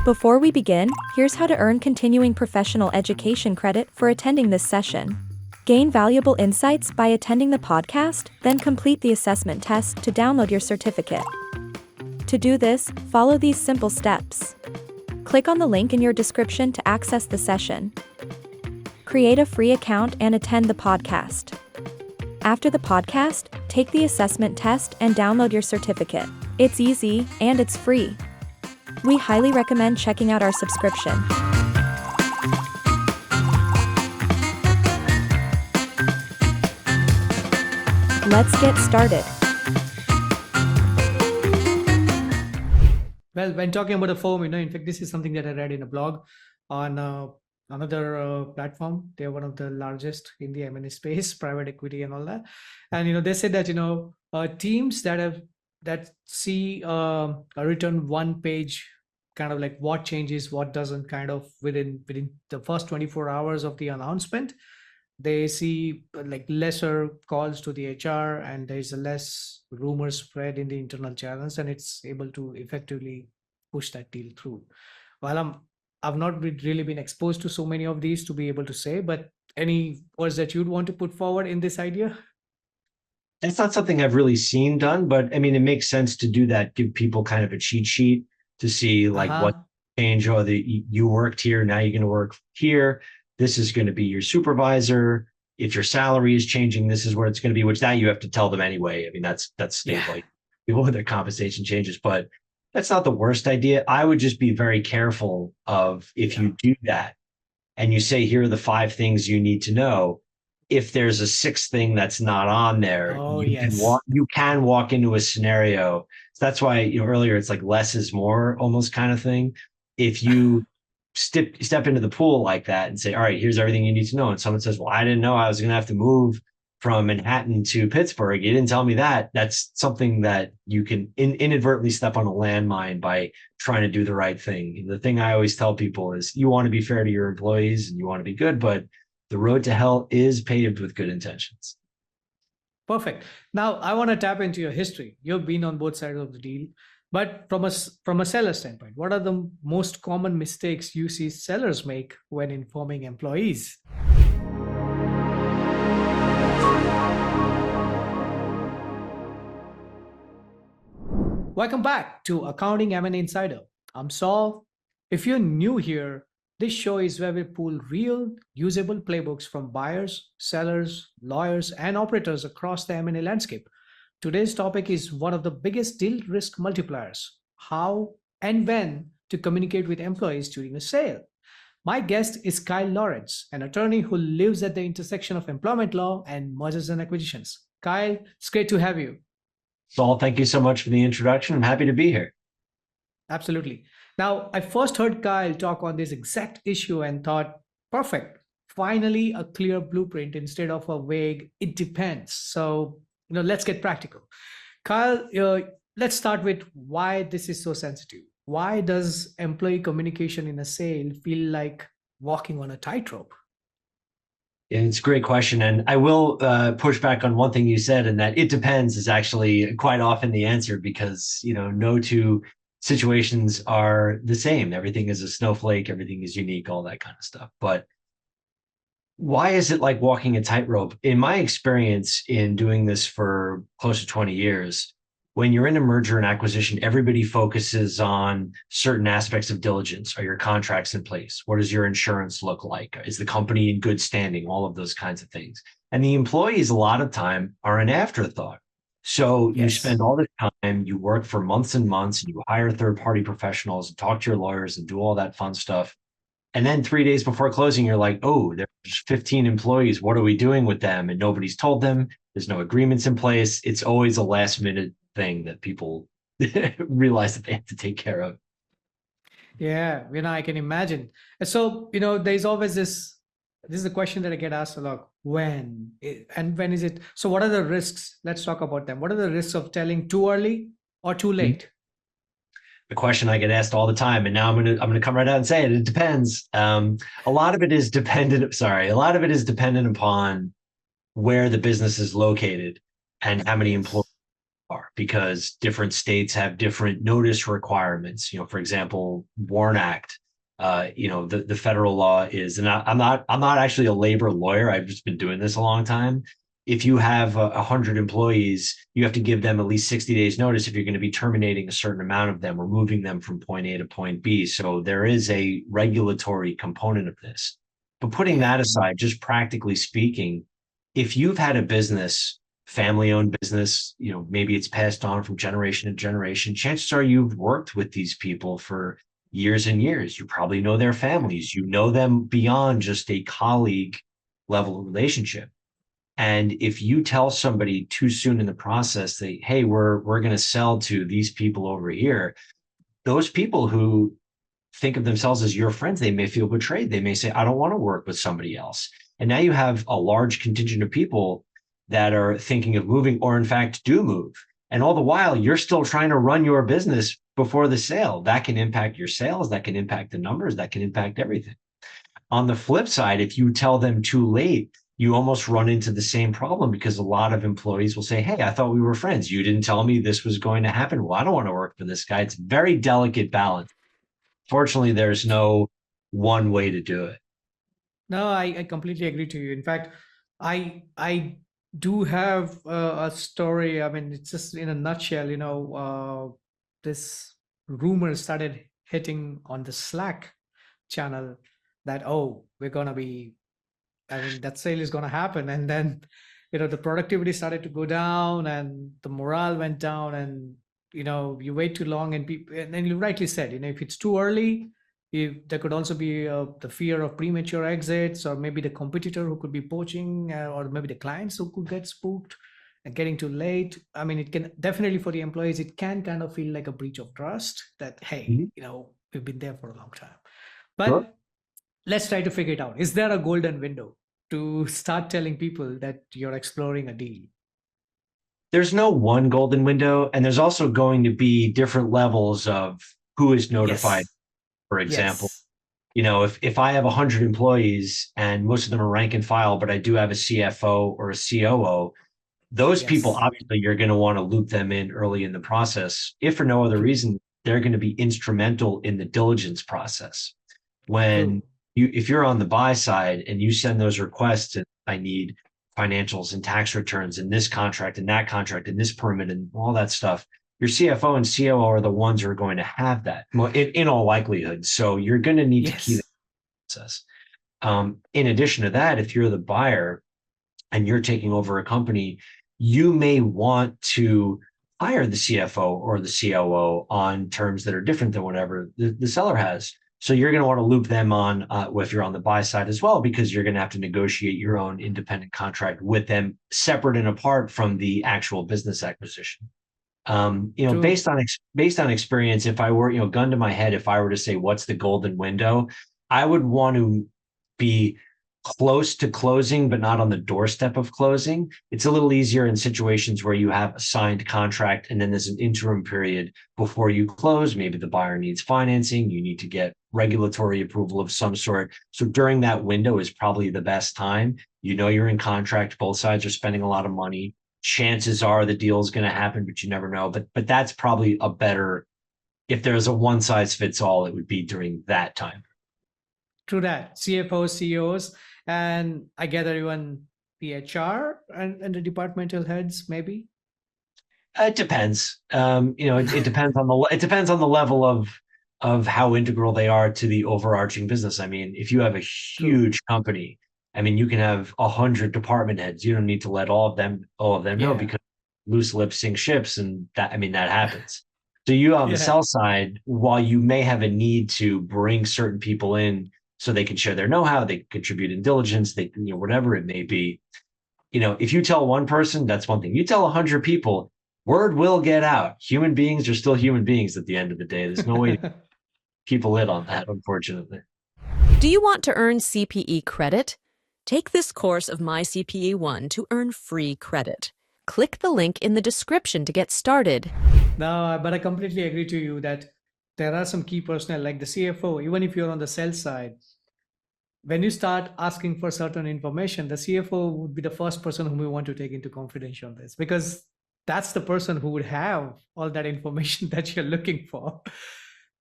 Before we begin, here's how to earn continuing professional education credit for attending this session. Gain valuable insights by attending the podcast, then complete the assessment test to download your certificate. To do this, follow these simple steps. Click on the link in your description to access the session. Create a free account and attend the podcast. After the podcast, take the assessment test and download your certificate. It's easy, and it's free. We highly recommend checking out our subscription. Let's get started. Well, when talking about a firm, in fact, this is something that I read in a blog on another platform. They're one of the largest in the M&A space, private equity and all that. And, they said that, teams that see a written one page, kind of like what changes, what doesn't, kind of within the first 24 hours of the announcement, they see like lesser calls to the HR, and there's a less rumor spread in the internal channels, and it's able to effectively push that deal through. Well, I've not really been exposed to so many of these to be able to say, but any words that you'd want to put forward in this idea? It's not something I've really seen done, but I mean, it makes sense to do that. Give people kind of a cheat sheet to see like what change, or you worked here, now you're going to work here. This is going to be your supervisor. If your salary is changing, this is where it's going to be, which that you have to tell them anyway. I mean, that's like people with their compensation changes, but that's not the worst idea. I would just be very careful of if you do that and you say, here are the 5 things you need to know. If there's a 6th thing that's not on there, you can walk into a scenario. So that's why, earlier it's like less is more almost kind of thing. If you step into the pool like that and say, all right, here's everything you need to know. And someone says, well, I didn't know I was going to have to move from Manhattan to Pittsburgh. You didn't tell me that. That's something that you can inadvertently step on a landmine by trying to do the right thing. The thing I always tell people is you want to be fair to your employees and you want to be good, but the road to hell is paved with good intentions. Perfect. Now, I want to tap into your history. You've been on both sides of the deal, but from a seller standpoint, what are the most common mistakes you see sellers make when informing employees? Welcome back to Accounting M&A Insider. I'm Saul. If you're new here, this show is where we pull real, usable playbooks from buyers, sellers, lawyers, and operators across the M&A landscape. Today's topic is one of the biggest deal risk multipliers: how and when to communicate with employees during a sale. My guest is Kyle Lawrence, an attorney who lives at the intersection of employment law and mergers and acquisitions. Kyle, it's great to have you. Saul, thank you so much for the introduction. I'm happy to be here. Absolutely. Now, I first heard Kyle talk on this exact issue and thought, perfect, finally a clear blueprint instead of a vague, it depends. So, let's get practical. Kyle, let's start with why this is so sensitive. Why does employee communication in a sale feel like walking on a tightrope? Yeah, it's a great question. And I will push back on one thing you said, and that it depends is actually quite often the answer, because, no two situations are the same. Everything is a snowflake, everything is unique, all that kind of stuff. But why is it like walking a tightrope? In my experience in doing this for close to 20 years, when you're in a merger and acquisition, everybody focuses on certain aspects of diligence. Are your contracts in place? What does your insurance look like? Is the company in good standing? All of those kinds of things. And the employees, a lot of time, are an afterthought. So you spend all the time, you work for months and months, and you hire third-party professionals and talk to your lawyers and do all that fun stuff. And then 3 days before closing, you're like, oh, there's 15 employees. What are we doing with them? And nobody's told them. There's no agreements in place. It's always a last minute thing that people realize that they have to take care of. Yeah, I can imagine. So, there's always this is the question that I get asked a lot. When is it? So what are the risks? Let's talk about them. What are the risks of telling too early or too late? The question I get asked all the time, and now I'm gonna come right out and say it. It depends. A lot of it is dependent. A lot of it is dependent upon where the business is located and how many employees are. because different states have different notice requirements. For example, WARN Act. The federal law is, and I'm not actually a labor lawyer. I've just been doing this a long time. If you have 100 employees, you have to give them at least 60 days notice if you're going to be terminating a certain amount of them or moving them from point A to point B. So there is a regulatory component of this. But putting that aside, just practically speaking, if you've had a business, family-owned business, maybe it's passed on from generation to generation, chances are you've worked with these people for years and years. You probably know their families. You know them beyond just a colleague level relationship. And if you tell somebody too soon in the process that, hey, we're going to sell to these people over here, those people who think of themselves as your friends, they may feel betrayed. They may say, I don't want to work with somebody else. And now you have a large contingent of people that are thinking of moving, or in fact do move. And all the while, you're still trying to run your business before the sale. That can impact your sales. That can impact the numbers. That can impact everything. On the flip side, if you tell them too late, you almost run into the same problem, because a lot of employees will say, hey, I thought we were friends. You didn't tell me this was going to happen. Well, I don't want to work for this guy. It's a very delicate balance. Fortunately, there's no one way to do it. No, I completely agree to you. In fact, I do have a story. I mean, it's just in a nutshell, this rumor started hitting on the Slack channel that, oh, that sale is going to happen. And then, the productivity started to go down and the morale went down, and, you wait too long and people, and then you rightly said, if it's too early, there could also be the fear of premature exits, or maybe the competitor who could be poaching, or maybe the clients who could get spooked and getting too late. I mean, it can definitely, for the employees, it can kind of feel like a breach of trust that, hey, we've been there for a long time. But Sure. Let's try to figure it out. Is there a golden window to start telling people that you're exploring a deal? There's no one golden window, and there's also going to be different levels of who is notified. Yes. For example, Yes. if I have 100 employees and most of them are rank and file, but I do have a CFO or a COO, those people, Yes. obviously, you're going to want to loop them in early in the process. If for no other True. reason, they're going to be instrumental in the diligence process. When True. if you're on the buy side and you send those requests, and I need financials and tax returns and this contract and that contract and this permit and all that stuff, your CFO and COO are the ones who are going to have that in all likelihood. So you're going to need to key that process. In addition to that, if you're the buyer and you're taking over a company, you may want to hire the CFO or the COO on terms that are different than whatever the seller has. So you're going to want to loop them on if you're on the buy side as well, because you're going to have to negotiate your own independent contract with them, separate and apart from the actual business acquisition. True. Based on experience, if I were, gun to my head, if I were to say what's the golden window, I would want to be close to closing, but not on the doorstep of closing. It's a little easier in situations where you have a signed contract and then there's an interim period before you close. Maybe the buyer needs financing. You need to get regulatory approval of some sort. So during that window is probably the best time. You're in contract. Both sides are spending a lot of money. Chances are the deal is going to happen, but you never know. But that's probably a better, if there's a one size fits all, it would be during that time. True that. CFOs, CEOs, and I gather even the HR and the departmental heads, maybe. It depends. It depends on the level of how integral they are to the overarching business. I mean, if you have a huge company, I mean, you can have 100 department heads. You don't need to let all of them know, because loose lips sink ships, and that happens. So you on the sell side, while you may have a need to bring certain people in so they can share their know-how, they contribute in diligence, they whatever it may be. If you tell one person, that's one thing. You tell 100 people, word will get out. Human beings are still human beings at the end of the day. There's no way to keep a lid on that, unfortunately. Do you want to earn CPE credit? Take this course of MyCPE ONE to earn free credit. Click the link in the description to get started. No, but I completely agree to you that there are some key personnel like the CFO, even if you're on the sell side, when you start asking for certain information, the CFO would be the first person whom we want to take into confidential list, because that's the person who would have all that information that you're looking for.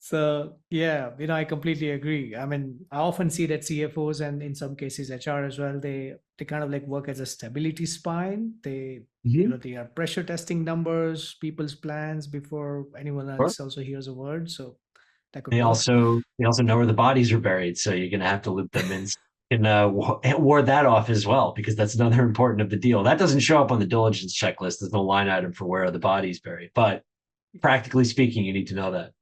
So yeah, I completely agree. I mean, I often see that CFOs and in some cases HR as well, they kind of like work as a stability spine. They are pressure testing numbers, people's plans before anyone Sure. else also hears a word. So that could They work. also know where the bodies are buried, so you're going to have to loop them in and ward that off as well, because that's another important of the deal. That doesn't show up on the diligence checklist. There's no line item for where are the bodies buried, but practically speaking, you need to know that.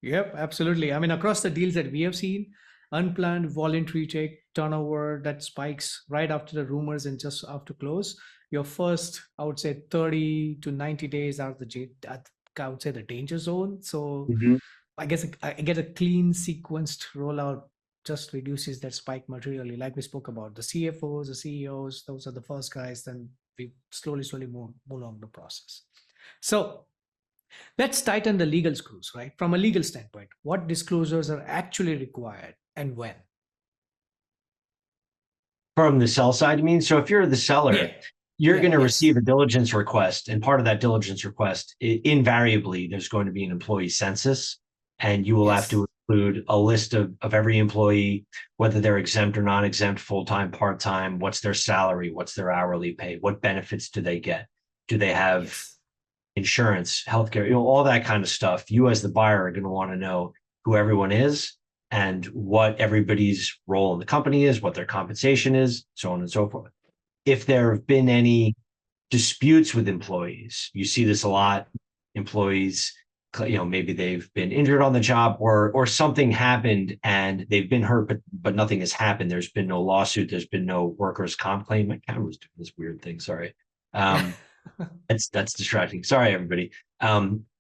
Yep, absolutely. I mean, across the deals that we have seen, unplanned voluntary take turnover that spikes right after the rumors and just after close. Your first, I would say, 30 to 90 days out of I would say the danger zone. So Mhm. I get a clean sequenced rollout just reduces that spike materially. Like we spoke about, the CFOs, the CEOs, those are the first guys. Then we slowly move along the process. So let's tighten the legal screws, right? From a legal standpoint, what disclosures are actually required and when? From the sell side, you mean? So if you're the Yeah. seller, you're Yeah. going to Yes. receive a diligence request, and part of that diligence request, invariably, there's going to be an employee census, and you will have Yes. to include a list of every employee, whether they're exempt or non-exempt, full-time, part-time, what's their salary, what's their hourly pay, what benefits do they get? Do they have Yes. insurance, healthcare, all that kind of stuff. You as the buyer are going to want to know who everyone is and what everybody's role in the company is, what their compensation is, so on and so forth. If there have been any disputes with employees, you see this a lot. Employees, maybe they've been injured on the job, or something happened and they've been hurt, but nothing has happened. There's been no lawsuit. There's been no workers' comp claim. My camera's doing this weird thing. Sorry. That's distracting. Sorry, everybody.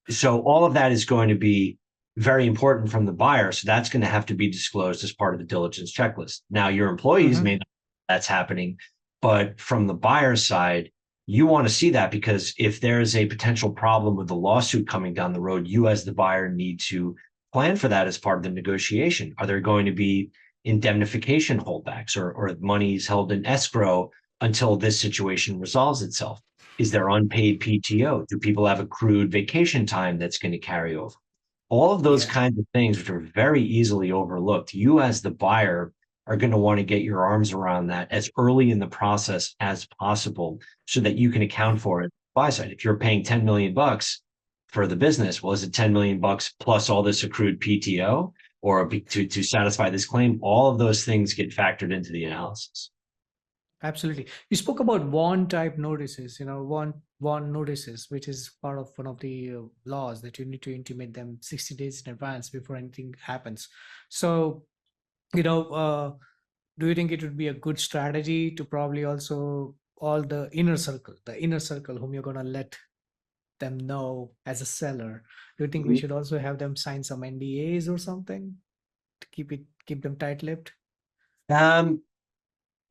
So all of that is going to be very important from the buyer. So that's going to have to be disclosed as part of the diligence checklist. Now, your employees may Mhm. not know that's happening, but from the buyer side, you want to see that, because if there's a potential problem with the lawsuit coming down the road, you as the buyer need to plan for that as part of the negotiation. Are there going to be indemnification holdbacks, or monies held in escrow until this situation resolves itself? Is there unpaid PTO? Do people have accrued vacation time that's going to carry over? All of those Yeah. kinds of things, which are very easily overlooked, you as the buyer are going to want to get your arms around that as early in the process as possible, so that you can account for it buy side. If you're paying 10 million bucks for the business, well, is it 10 million bucks plus all this accrued PTO, or to satisfy this claim? All of those things get factored into the analysis. Absolutely. You spoke about warn type notices, warn notices, which is part of one of the laws that you need to intimate them 60 days in advance before anything happens. So, you know, do you think it would be a good strategy to probably also all the inner circle whom you're going to let them know as a seller? Do you think we should also have them sign some NDAs or something to keep them tight-lipped? Um,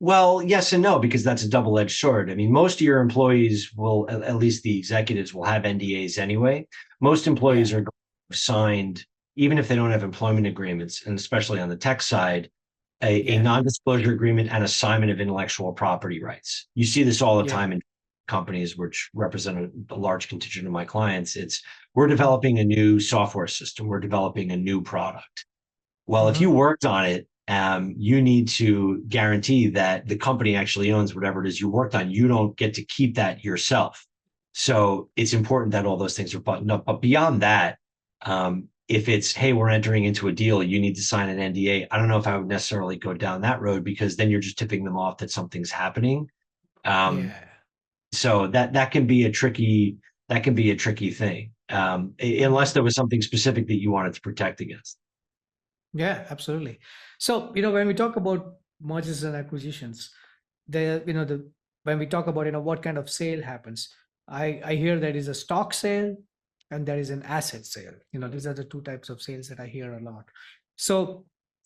Well, yes and no, because that's a double-edged sword. I mean, most of your employees will, at least the executives, will have NDAs anyway. Most employees Yeah. are signed, even if they don't have employment agreements, and especially on the tech side, a Yeah. non-disclosure agreement and assignment of intellectual property rights. You see this all the Yeah. time in companies which represent a large contingent of my clients. It's, we're developing a new software system, we're developing a new product. Well, if you Hmm. worked on it, you need to guarantee that the company actually owns whatever it is you worked on. You don't get to keep that yourself. So it's important that all those things are buttoned up. But beyond that, if it's, hey, we're entering into a deal, you need to sign an NDA. I don't know if I would necessarily go down that road, because then you're just tipping them off that something's happening. Um, Yeah. so that can be a tricky thing, unless Mhm. there was something specific that you wanted to protect against. Yeah, absolutely. So, when we talk about mergers and acquisitions, when we talk about, what kind of sale happens, I hear there is a stock sale and there is an asset sale. These are the two types of sales that I hear a lot. So,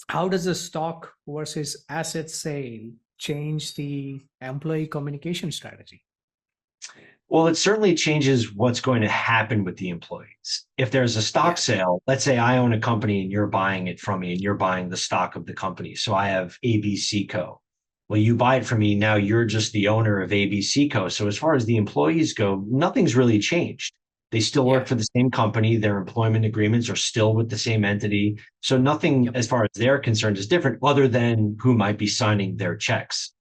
how does the stock versus asset sale change the employee communication strategy? Well, it certainly changes what's going to happen with the employees. If there's a stock Yeah. sale, let's say I own a company and you're buying it from me and you're buying the stock of the company. So I have ABC Co. well, you buy it from me. Now you're just the owner of ABC Co. So as far as the employees go, nothing's really changed. They still work Yeah. for the same company. Their employment agreements are still with the same entity. So nothing, Yep. as far as they're concerned, is different other than who might be signing their checks.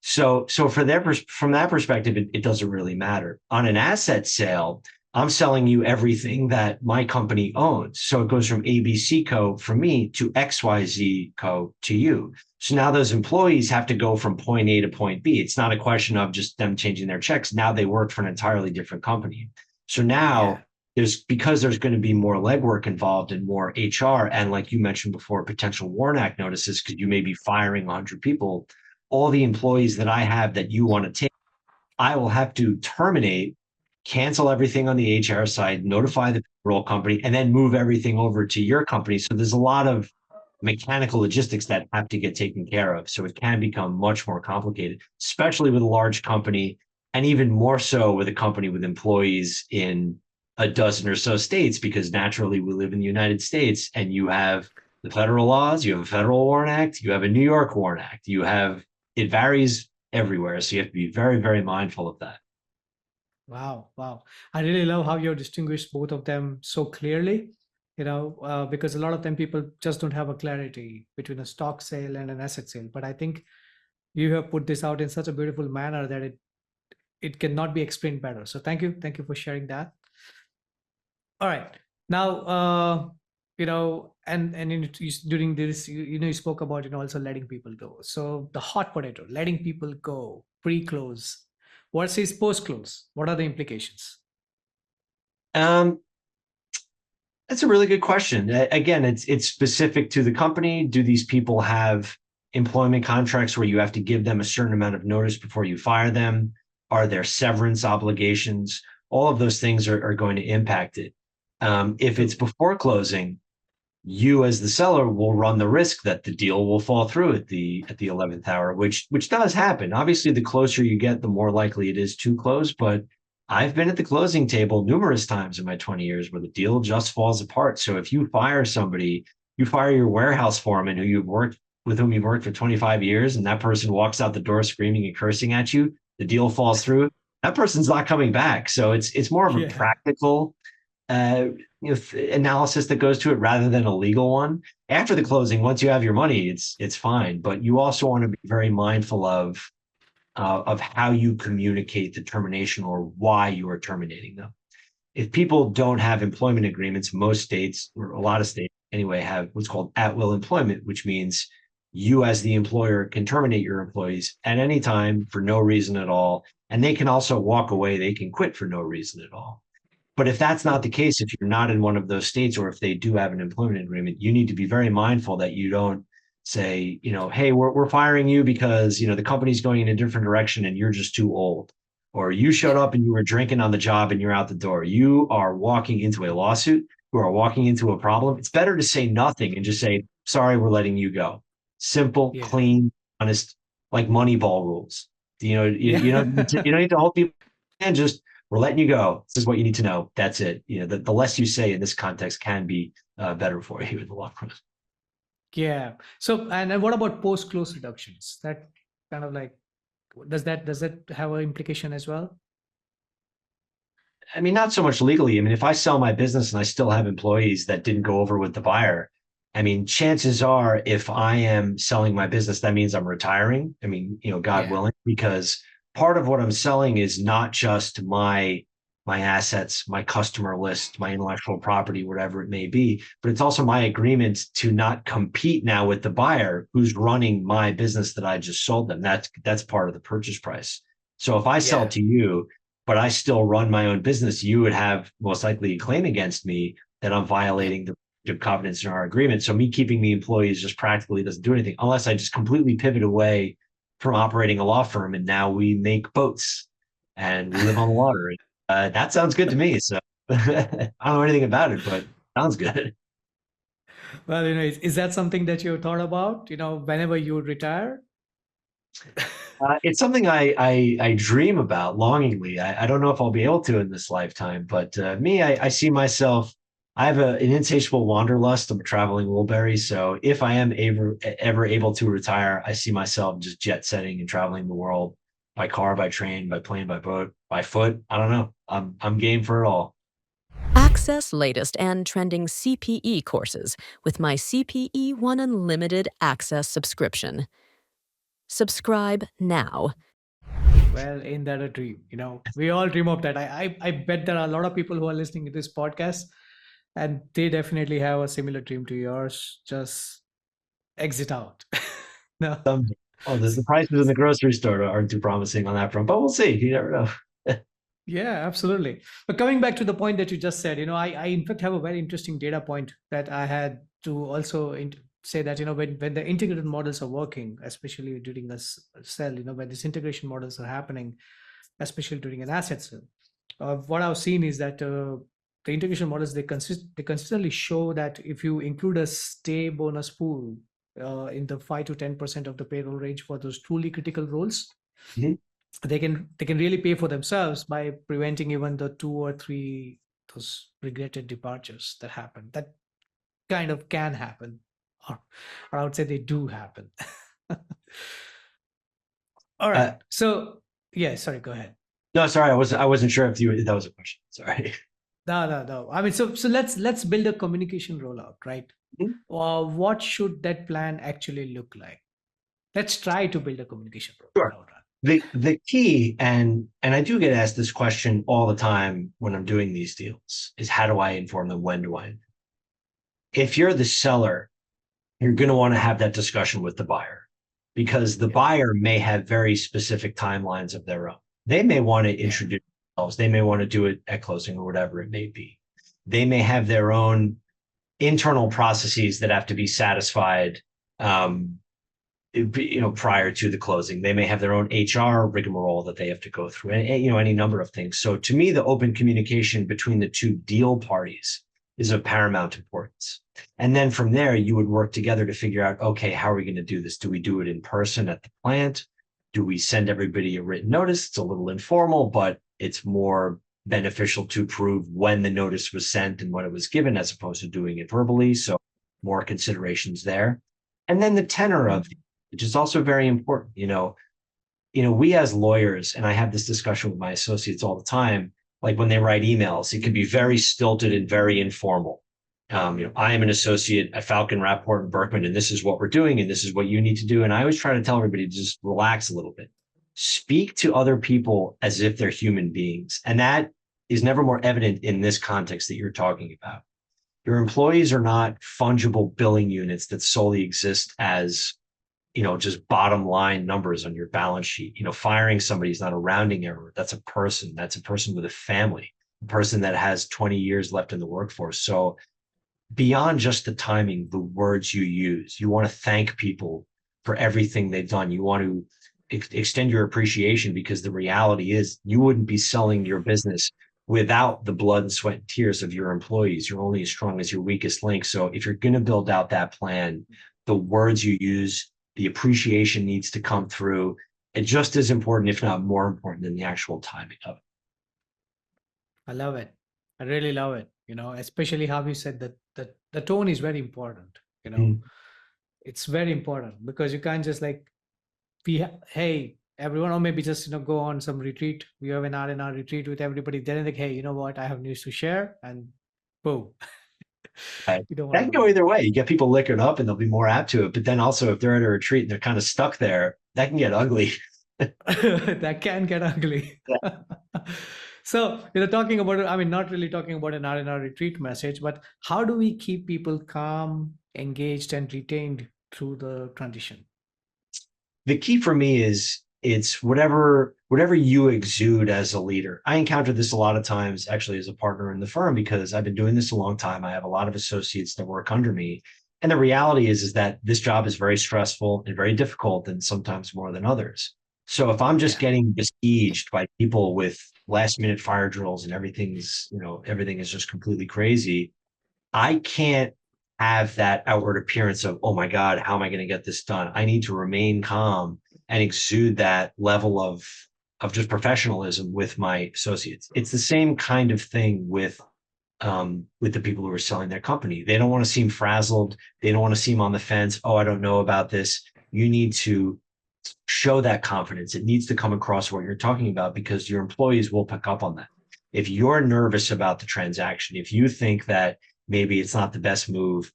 So from that perspective, it doesn't really matter. On an asset sale, I'm selling you everything that my company owns. So it goes from ABC Co. for me to XYZ Co. to you. So now those employees have to go from point A to point B. It's not a question of just them changing their checks. Now they work for an entirely different company. So Yeah. now because there's going to be more legwork involved and more HR. And like you mentioned before, potential WARN Act notices, because you may be firing 100 people. All the employees that I have that you want to take, I will have to terminate, cancel everything on the HR side, notify the payroll company, and then move everything over to your company. So there's a lot of mechanical logistics that have to get taken care of. So it can become much more complicated, especially with a large company, and even more so with a company with employees in a dozen or so states, because naturally we live in the United States and you have the federal laws, you have a federal WARN Act, you have a New York WARN Act, it varies everywhere. So you have to be very, very mindful of that. Wow, wow. I really love how you distinguish both of them so clearly, because a lot of time people just don't have a clarity between a stock sale and an asset sale. But I think you have put this out in such a beautiful manner that it cannot be explained better. So thank you for sharing that. All right. Now, during this, you spoke about, also letting people go. So the hot potato, letting people go pre-close versus post-close. What are the implications? Um, that's a really good question. Again, it's specific to the company. Do these people have employment contracts where you have to give them a certain amount of notice before you fire them? Are there severance obligations? All of those things are going to impact it. If it's before closing, you as the seller will run the risk that the deal will fall through at the 11th hour, which does happen. Obviously, the closer you get, the more likely it is to close. But I've been at the closing table numerous times in my 20 years where the deal just falls apart. So if you fire somebody, you fire your warehouse foreman with whom you've worked for 25 years, and that person walks out the door screaming and cursing at you, the deal falls through. That person's not coming back. So it's more of a Yeah. practical analysis that goes to it rather than a legal one. After the closing, once you have your money, it's fine. But you also want to be very mindful of how you communicate the termination or why you are terminating them. If people don't have employment agreements, most states, or a lot of states anyway, have what's called at-will employment, which means you as the employer can terminate your employees at any time for no reason at all. And they can also walk away. They can quit for no reason at all. But if that's not the case, if you're not in one of those states, or if they do have an employment agreement, you need to be very mindful that you don't say, hey, we're firing you because, the company's going in a different direction and you're just too old. Or you showed up and you were drinking on the job and you're out the door. You are walking into a lawsuit. You are walking into a problem. It's better to say nothing and just say, sorry, we're letting you go. Simple, Yeah. clean, honest, like Moneyball rules. You don't need to hold people and just, we're letting you go. This is what you need to know. That's it. The less you say in this context can be better for you in the long run. Yeah. So, and what about post-close reductions? That kind of like, does that have an implication as well? I mean, not so much legally. I mean, if I sell my business and I still have employees that didn't go over with the buyer, I mean, chances are if I am selling my business, that means I'm retiring. I mean, God Yeah. willing, because part of what I'm selling is not just my assets, my customer list, my intellectual property, whatever it may be, but it's also my agreement to not compete now with the buyer who's running my business that I just sold them. That's part of the purchase price. So if I sell Yeah. to you, but I still run my own business, you would have most likely a claim against me that I'm violating the covenants in our agreement. So me keeping the employees just practically doesn't do anything unless I just completely pivot away from operating a law firm and now we make boats and we live on the water. That sounds good to me. So I don't know anything about it, but it sounds good. Well, is that something that you thought about, whenever you would retire? It's something I dream about longingly. I don't know if I'll be able to in this lifetime, but I see myself I have an insatiable wanderlust. I'm a traveling Wilbury. So if I am ever able to retire, I see myself just jet setting and traveling the world by car, by train, by plane, by boat, by foot. I don't know. I'm game for it all. Access latest and trending CPE courses with my CPE One Unlimited Access subscription. Subscribe now. Well, ain't that a dream? We all dream of that. I bet there are a lot of people who are listening to this podcast, and they definitely have a similar dream to yours. Just exit out. No. Oh, the prices in the grocery store aren't too promising on that front, but we'll see. You never know. Yeah, absolutely. But coming back to the point that you just said, I in fact have a very interesting data point that I had to also say that, when the integrated models are working, especially during a sell, when these integration models are happening, especially during an asset sale, what I've seen is that the integration models, they consistently show that if you include a stay bonus pool in the 5 to 10% of the payroll range for those truly critical roles, Mhm. they can really pay for themselves by preventing even the 2 or 3 those regretted departures that happen. That kind of can happen, or I would say they do happen. All Uh, right. So yeah, sorry, go ahead. no, sorry, I wasn't sure if that was a question. Sorry. No. I mean, so let's build a communication rollout, right? Mhm. What should that plan actually look like? Let's try to build a communication Sure. rollout. The key, and I do get asked this question all the time when I'm doing these deals, is how do I inform them? When do I? If you're the seller, you're going to want to have that discussion with the buyer, because the Yeah. buyer may have very specific timelines of their own. They may want to introduce themselves. They may want to do it at closing or whatever it may be. They may have their own internal processes that have to be satisfied, prior to the closing. They may have their own HR rigmarole that they have to go through, and any number of things. So to me, the open communication between the two deal parties is of paramount importance. And then from there, you would work together to figure out, okay, how are we going to do this? Do we do it in person at the plant? Do we send everybody a written notice? It's a little informal, but it's more beneficial to prove when the notice was sent and when it was given, as opposed to doing it verbally. So more considerations there. And then the tenor of which is also very important. We as lawyers, and I have this discussion with my associates all the time, like when they write emails, it can be very stilted and very informal. I am an associate at Falcon, Rapport, and Berkman, and this is what we're doing, and this is what you need to do. And I always try to tell everybody to just relax a little bit. Speak to other people as if they're human beings. And that is never more evident in this context that you're talking about. Your employees are not fungible billing units that solely exist as just bottom line numbers on your balance sheet. Firing somebody is not a rounding error. That's a person. That's a person with a family, a person that has 20 years left in the workforce. So beyond just the timing, the words you use, you want to thank people for everything they've done. You want to extend your appreciation, because the reality is you wouldn't be selling your business without the blood and sweat and tears of your employees. You're only as strong as your weakest link. So if you're going to build out that plan, the words you use, the appreciation needs to come through, and just as important, if not more important, than the actual timing of it. I love it. I really love it. Especially how you said that the tone is very important. It's very important, because you can't just like hey everyone, or maybe just go on some retreat. We have an R&R retreat with everybody. Then like, hey, you know what? I have news to share, and boom. You don't That want can to go either way. You get people liquored up and they'll be more apt to it. But then also, if they're at a retreat and they're kind of stuck there, that can get ugly. that can get ugly. So, talking about, I mean, not really talking about an R&R retreat message, but how do we keep people calm, engaged, and retained through the transition? The key for me is it's whatever you exude as a leader. I encounter this a lot of times, actually, as a partner in the firm, because I've been doing this a long time. I have a lot of associates that work under me. And the reality is that this job is very stressful and very difficult, and sometimes more than others. So if I'm just getting besieged by people with last minute fire drills and everything is just completely crazy, I can't have that outward appearance of, oh my God, how am I going to get this done? I need to remain calm and exude that level of just professionalism with my associates. It's the same kind of thing with with the people who are selling their company. They don't want to seem frazzled. They don't want to seem on the fence. Oh, I don't know about this. You need to show that confidence. It needs to come across what you're talking about, because your employees will pick up on that. If you're nervous about the transaction, if you think that maybe it's not the best move,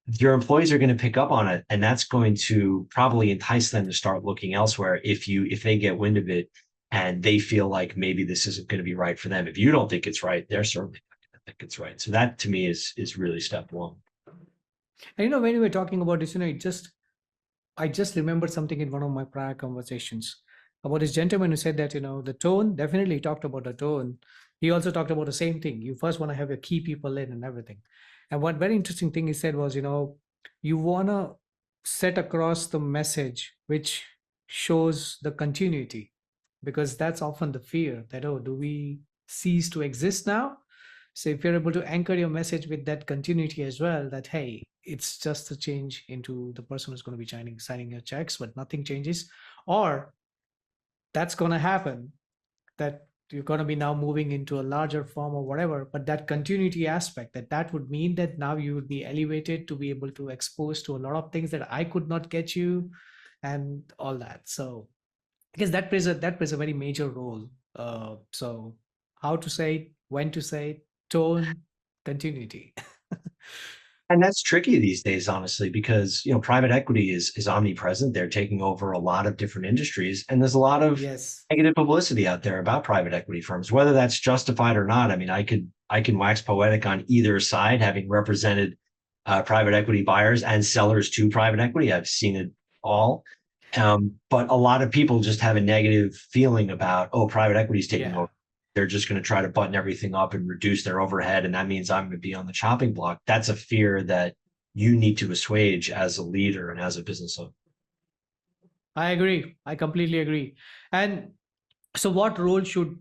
your employees are going to pick up on it, and that's going to probably entice them to start looking elsewhere if they get wind of it and they feel like maybe this isn't going to be right for them. If you don't think it's right, they're certainly not going to think it's right. So that to me is really step one. And when we were talking about this, I just remembered something in one of my prior conversations about this gentleman who said that, the tone, definitely he talked about the tone. He also talked about the same thing. You first want to have your key people in and everything. And one very interesting thing he said was, you want to set across the message which shows the continuity, because that's often the fear that, oh, do we cease to exist now? So if you're able to anchor your message with that continuity as well, that, hey, it's just a change into the person who's going to be signing your checks, but nothing changes, or that's going to happen, that you're going to be now moving into a larger form or whatever, but that continuity aspect, that would mean that now you would be elevated to be able to expose to a lot of things that I could not get you and all that. So because that plays a very major role. So how to say it, when to say it, tone, continuity. And that's tricky these days, honestly, because private equity is omnipresent. They're taking over a lot of different industries, and there's a lot of Yes. negative publicity out there about private equity firms, whether that's justified or not. I mean, I can wax poetic on either side, having represented private equity buyers and sellers to private equity. I've seen it all. But a lot of people just have a negative feeling about, oh, private equity is taking Yeah. over. They're just going to try to button everything up and reduce their overhead, and that means I'm going to be on the chopping block. That's a fear that you need to assuage as a leader and as a business owner. I agree. I completely agree. And so what role should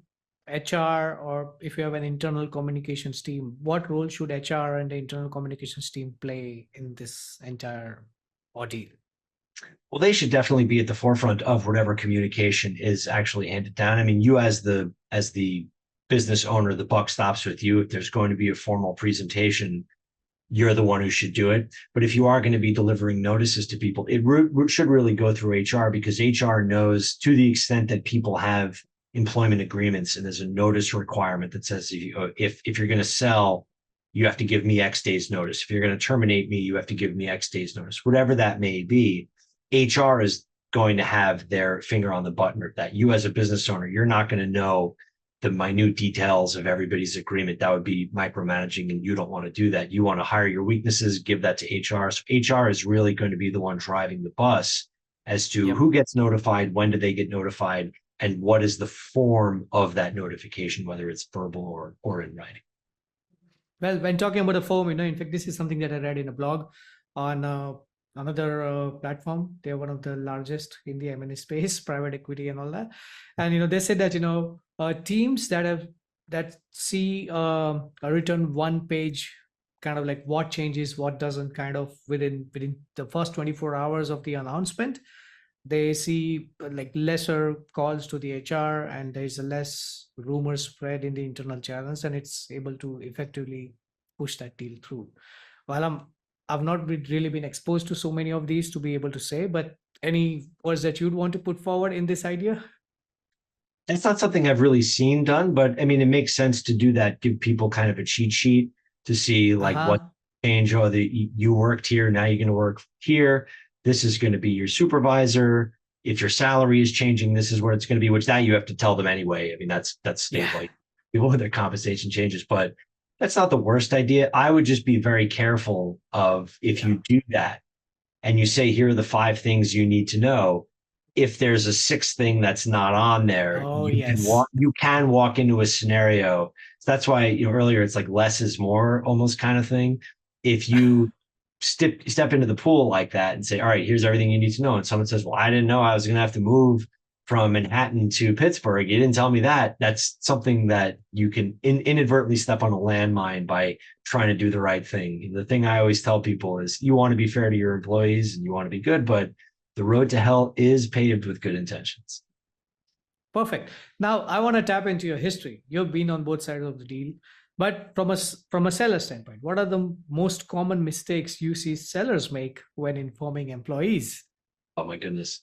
HR, or if you have an internal communications team, what role should HR and the internal communications team play in this entire ordeal? Well, they should definitely be at the forefront of whatever communication is actually handed down. I mean, you as the business owner, the buck stops with you. If there's going to be a formal presentation, you're the one who should do it. But if you are going to be delivering notices to people, it should really go through HR, because HR knows, to the extent that people have employment agreements and there's a notice requirement that says if you're going to sell, you have to give me X days notice. If you're going to terminate me, you have to give me X days notice. Whatever that may be, HR is going to have their finger on the button of that. You as a business owner, you're not going to know the minute details of everybody's agreement. That would be micromanaging, and you don't want to do that. You want to hire your weaknesses, give that to HR. So HR is really going to be the one driving the bus as to who gets notified, when do they get notified, and what is the form of that notification, whether it's verbal or in writing. Well, when talking about a firm, in fact, this is something that I read in a blog on another platform. They're one of the largest in the M&A space, private equity and all that. And they said that teams that see a written one page, kind of like what changes, what doesn't, kind of within the first 24 hours of the announcement, they see like lesser calls to the HR, and there's a less rumor spread in the internal channels, and it's able to effectively push that deal through. Well, I've not really been exposed to so many of these to be able to say, but any words that you'd want to put forward in this idea? It's not something I've really seen done, but I mean, it makes sense to do that. Give people kind of a cheat sheet to see like what change, or you worked here, now you're going to work here. This is going to be your supervisor. If your salary is changing, this is where it's going to be, which that you have to tell them anyway. I mean, that's like people with their compensation changes, but that's not the worst idea. I would just be very careful of, if you do that and you say, here are the 5 things you need to know, if there's a 6th thing that's not on there, you can walk into a scenario. So that's why, earlier it's like less is more almost kind of thing. If you step into the pool like that and say, all right, here's everything you need to know, and someone says, well, I didn't know I was going to have to move from Manhattan to Pittsburgh, you didn't tell me that. That's something that you can inadvertently step on a landmine by trying to do the right thing. The thing I always tell people is, you want to be fair to your employees and you want to be good, but the road to hell is paved with good intentions. Perfect. Now, I want to tap into your history. You've been on both sides of the deal. But from a seller standpoint, what are the most common mistakes you see sellers make when informing employees? Oh my goodness.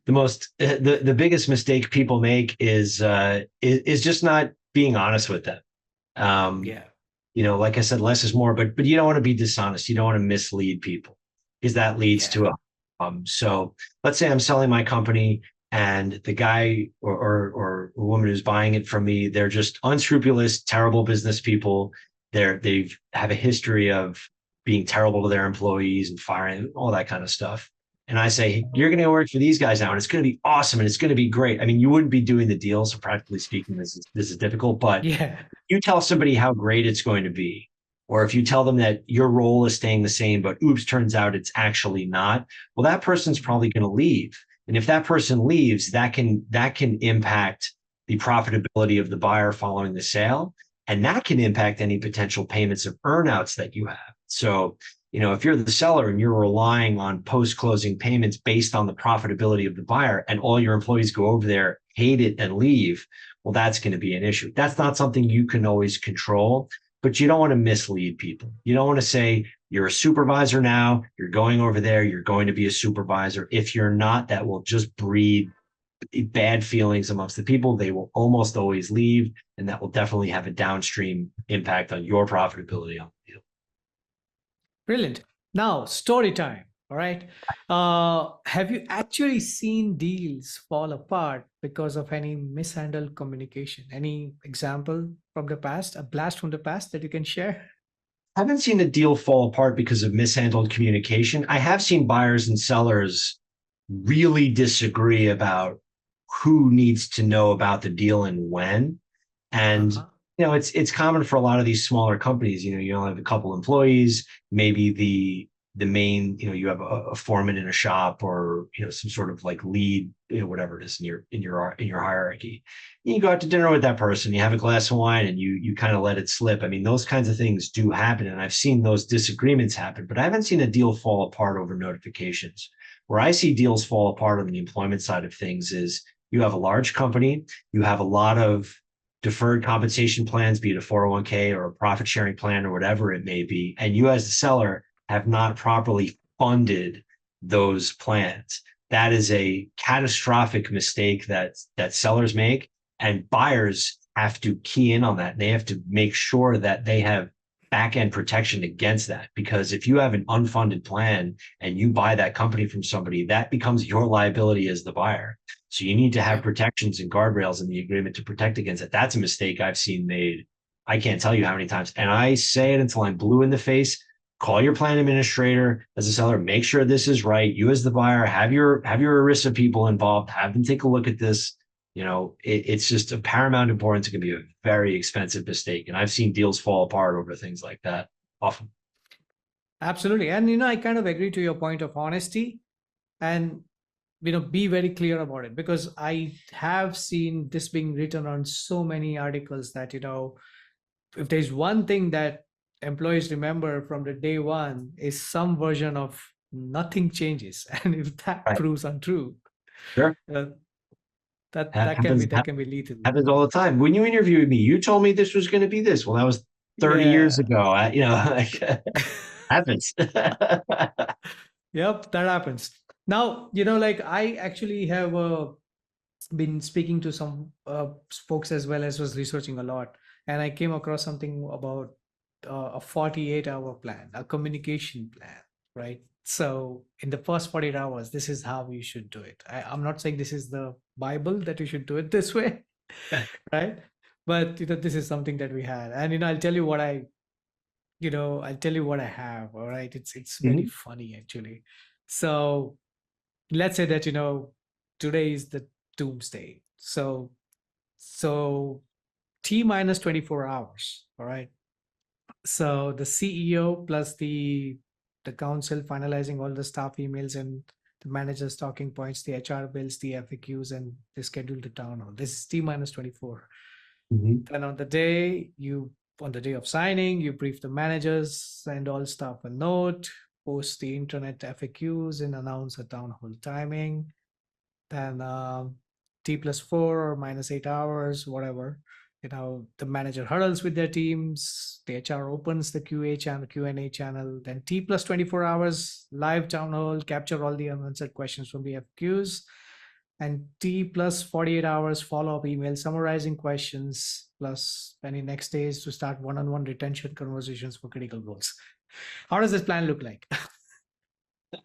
The biggest mistake people make is just not being honest with them. Um, Yeah. like I said, less is more, but you don't want to be dishonest. You don't want to mislead people because that leads Yeah. to a so let's say I'm selling my company and the guy or woman who's buying it from me, they're just unscrupulous, terrible business people. They have a history of being terrible to their employees and firing, all that kind of stuff. And I say, you're going to work for these guys now, and it's going to be awesome, and it's going to be great. I mean, you wouldn't be doing the deal, so practically speaking, this is difficult. But Yeah. you tell somebody how great it's going to be, or if you tell them that your role is staying the same, but oops, turns out it's actually not, well, that person's probably going to leave. And if that person leaves, that can impact the profitability of the buyer following the sale. And that can impact any potential payments of earnouts that you have. So, if you're the seller and you're relying on post-closing payments based on the profitability of the buyer, and all your employees go over there, hate it, and leave, well, that's going to be an issue. That's not something you can always control, but you don't want to mislead people. You don't want to say you're a supervisor now, you're going over there, you're going to be a supervisor. If you're not, that will just breed bad feelings amongst the people. They will almost always leave, and that will definitely have a downstream impact on your profitability on the deal. Brilliant. Now, story time. All right. Have you actually seen deals fall apart because of any mishandled communication? Any example from the past, a blast from the past that you can share? I haven't seen a deal fall apart because of mishandled communication. I have seen buyers and sellers really disagree about who needs to know about the deal and when. And Uh-huh. it's common for a lot of these smaller companies. You only have a couple employees, maybe the main, you have a foreman in a shop, or some sort of like lead, whatever it is in your hierarchy. You go out to dinner with that person, you have a glass of wine, and you kind of let it slip. I mean, those kinds of things do happen, and I've seen those disagreements happen, but I haven't seen a deal fall apart over notifications. Where I see deals fall apart on the employment side of things is you have a large company, you have a lot of deferred compensation plans, be it a 401k or a profit sharing plan or whatever it may be, and you as the seller have not properly funded those plans. That is a catastrophic mistake that sellers make, and buyers have to key in on that. They have to make sure that they have back end protection against that, because if you have an unfunded plan and you buy that company from somebody, that becomes your liability as the buyer. So you need to have Yeah. protections and guardrails in the agreement to protect against it. That's a mistake I've seen made. I can't tell you how many times. And I say it until I'm blue in the face. Call your plan administrator as a seller. Make sure this is right. You as the buyer, have your ERISA people involved. Have them take a look at this. It's just of paramount importance. It can be a very expensive mistake. And I've seen deals fall apart over things like that often. Absolutely. And, I kind of agree to your point of honesty and, be very clear about it, because I have seen this being written on so many articles that, if there's one thing that employees remember from the day one is some version of nothing changes. And if that Right. proves untrue, Sure. uh, that Happens, that can be lethal. happens all the time. When you interviewed me, you told me this was going to be this. Well, that was 30 years Yeah. ago. Like, happens. Yep, that happens. Now, like I actually have been speaking to some folks as well as was researching a lot, and I came across something about a 48-hour plan, a communication plan, right? So in the first 48 hours, this is how you should do it. I'm not saying this is the Bible that you should do it this way, right? But this is something that we had, and I'll tell you what I have. All right, it's very Mhm. funny actually. So let's say that today is the doomsday. So T minus 24 hours. All right. So the CEO plus the council finalizing all the staff emails and the managers talking points, the HR bills, the FAQs, and they schedule the town hall. This is T minus 24. Mhm. Then on the day of signing, you brief the managers, send all staff a note, post the internet FAQs, and announce a town hall timing. Then T plus 4 or minus 8 hours, whatever. the manager huddles with their teams, the HR opens the QA channel, Q&A channel, then T plus 24 hours live town hall, capture all the unanswered questions from the FQs, and T plus 48 hours follow-up email summarizing questions, plus any next days to start one-on-one retention conversations for critical roles. How does this plan look like? I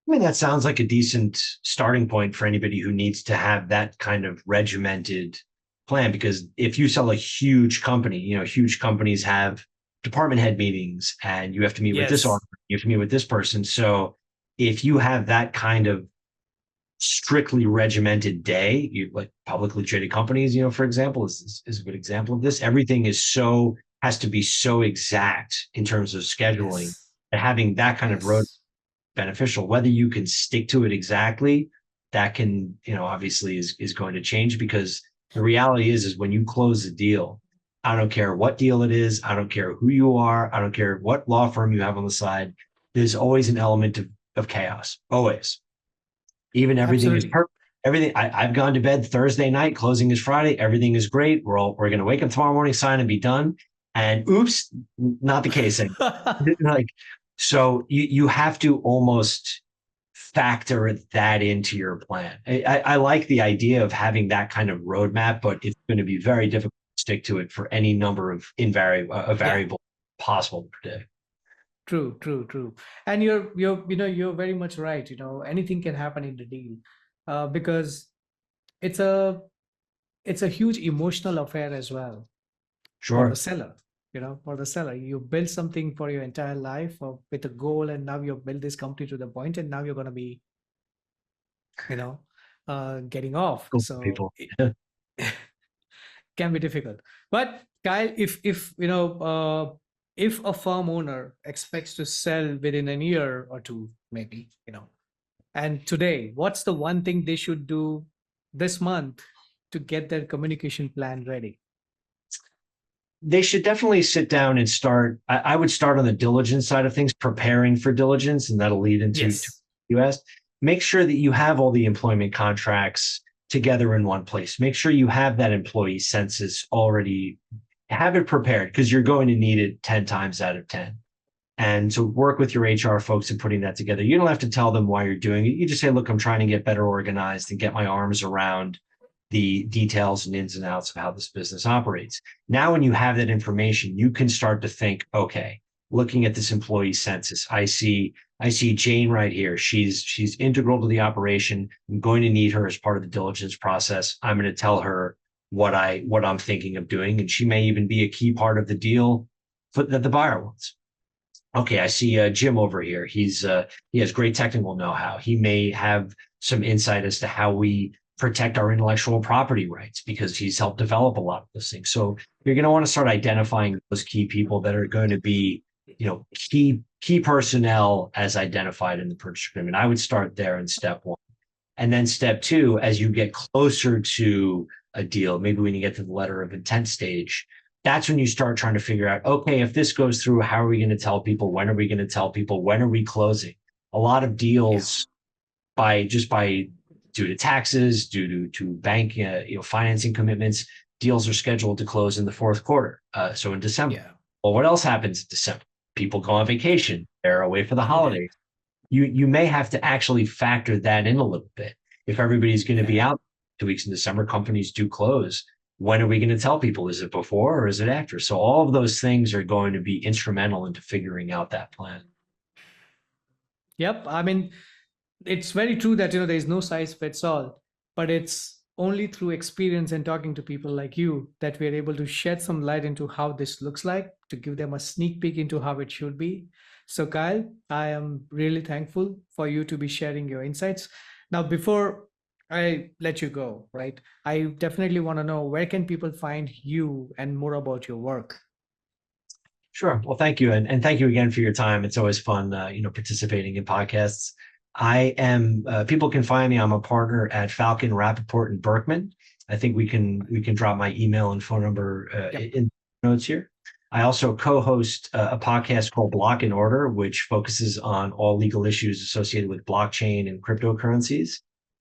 mean, that sounds like a decent starting point for anybody who needs to have that kind of regimented plan. Because if you sell a huge company, huge companies have department head meetings and you have to meet with this auditor, you have to meet with this person. So if you have that kind of strictly regimented day, like publicly traded companies, for example, is a good example of this. Everything has to be so exact in terms of scheduling, and having that kind of road beneficial. Whether you can stick to it exactly, that can, obviously is going to change, because the reality is when you close a deal, I don't care what deal it is, I don't care who you are, I don't care what law firm you have on the side, there's always an element of chaos, always. Even everything is perfect. Everything. I've gone to bed Thursday night, closing is Friday, everything is great. We're going to wake up tomorrow morning, sign and be done. And oops, not the case anymore. So you have to almost factor that into your plan. I like the idea of having that kind of roadmap, but it's going to be very difficult to stick to it for any number of variable possible to predict. True. And you're very much right. Anything can happen in the deal, because it's a huge emotional affair as well. Sure. For the seller. You build something for your entire life with a goal, and now you build this company to the point, and now you're going to be, getting off. Cool. So People. it can be difficult. But Kyle, if a firm owner expects to sell within a year or two, maybe, and today, what's the one thing they should do this month to get their communication plan ready? They should definitely sit down and start. I would start on the diligence side of things, preparing for diligence, and that'll lead into US. Make sure that you have all the employment contracts together in one place. Make sure you have that employee census already, have it prepared, because you're going to need it 10 times out of 10. And so work with your HR folks in putting that together. You don't have to tell them why you're doing it. You just say, look, I'm trying to get better organized and get my arms around the details and ins and outs of how this business operates. Now, when you have that information, you can start to think, okay, looking at this employee census, I see Jane right here. She's integral to the operation. I'm going to need her as part of the diligence process. I'm going to tell her what I'm thinking of doing, and she may even be a key part of the deal that the buyer wants. Okay, I see Jim over here. He has great technical know-how. He may have some insight as to how we protect our intellectual property rights, because he's helped develop a lot of those things. So you're going to want to start identifying those key people that are going to be, key personnel as identified in the purchase agreement. I would start there in step one. And then step two, as you get closer to a deal, maybe when you get to the letter of intent stage, that's when you start trying to figure out, okay, if this goes through, how are we going to tell people? When are we going to tell people? When are we closing? A lot of deals due to taxes, due to bank, financing commitments, deals are scheduled to close in the fourth quarter. So in December. Yeah. Well, what else happens in December? People go on vacation. They're away for the holidays. You may have to actually factor that in a little bit. If everybody's going to be out 2 weeks in December, companies do close. When are we going to tell people? Is it before or is it after? So all of those things are going to be instrumental into figuring out that plan. Yep. I mean, it's very true that, there is no size fits all, but it's only through experience and talking to people like you that we're able to shed some light into how this looks like, to give them a sneak peek into how it should be. So Kyle, I am really thankful for you to be sharing your insights. Now, before I let you go, right, I definitely want to know, where can people find you and more about your work? Sure. Well, thank you. And thank you again for your time. It's always fun, participating in podcasts. People can find me. I'm a partner at Falcon, Rappaport, and Berkman. I think we can drop my email and phone number in the notes here. I also co-host a podcast called Block and Order, which focuses on all legal issues associated with blockchain and cryptocurrencies.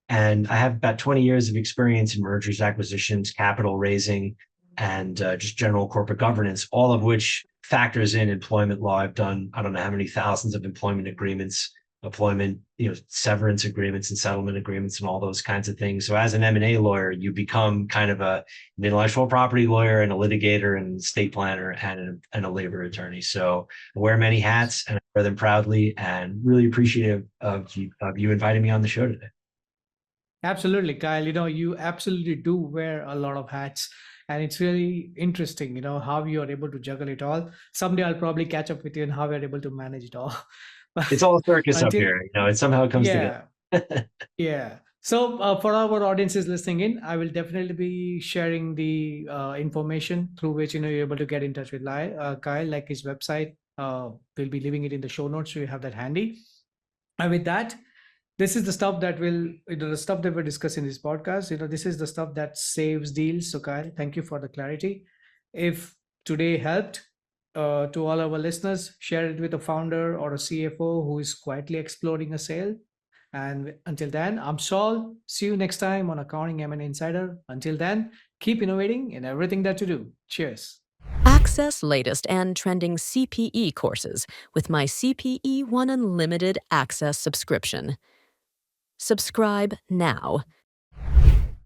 And I have about 20 years of experience in mergers, acquisitions, capital raising, and just general corporate governance, all of which factors in employment law. I've done, I don't know how many thousands of employment agreements, severance agreements and settlement agreements and all those kinds of things. So as an M&A lawyer, you become kind of an intellectual property lawyer and a litigator and estate planner and a labor attorney. So I wear many hats and I wear them proudly, and really appreciative of you inviting me on the show today. Absolutely, Kyle. You absolutely do wear a lot of hats, and it's really interesting, how you are able to juggle it all. Someday I'll probably catch up with you on how you're able to manage it all. It's all circus up Until, here. It somehow comes yeah, together. yeah. So for our audiences listening in, I will definitely be sharing the information through which you're able to get in touch with Kyle, like his website. We'll be leaving it in the show notes, so you have that handy. And with that, this is the stuff that the stuff that we're discussing in this podcast. This is the stuff that saves deals. So Kyle, thank you for the clarity. If today helped to all our listeners, share it with a founder or a CFO who is quietly exploring a sale. And until then, I'm Saul. See you next time on Accounting M&A Insider. Until then, keep innovating in everything that you do. Cheers. Access latest and trending CPE courses with my CPE One Unlimited Access subscription. Subscribe now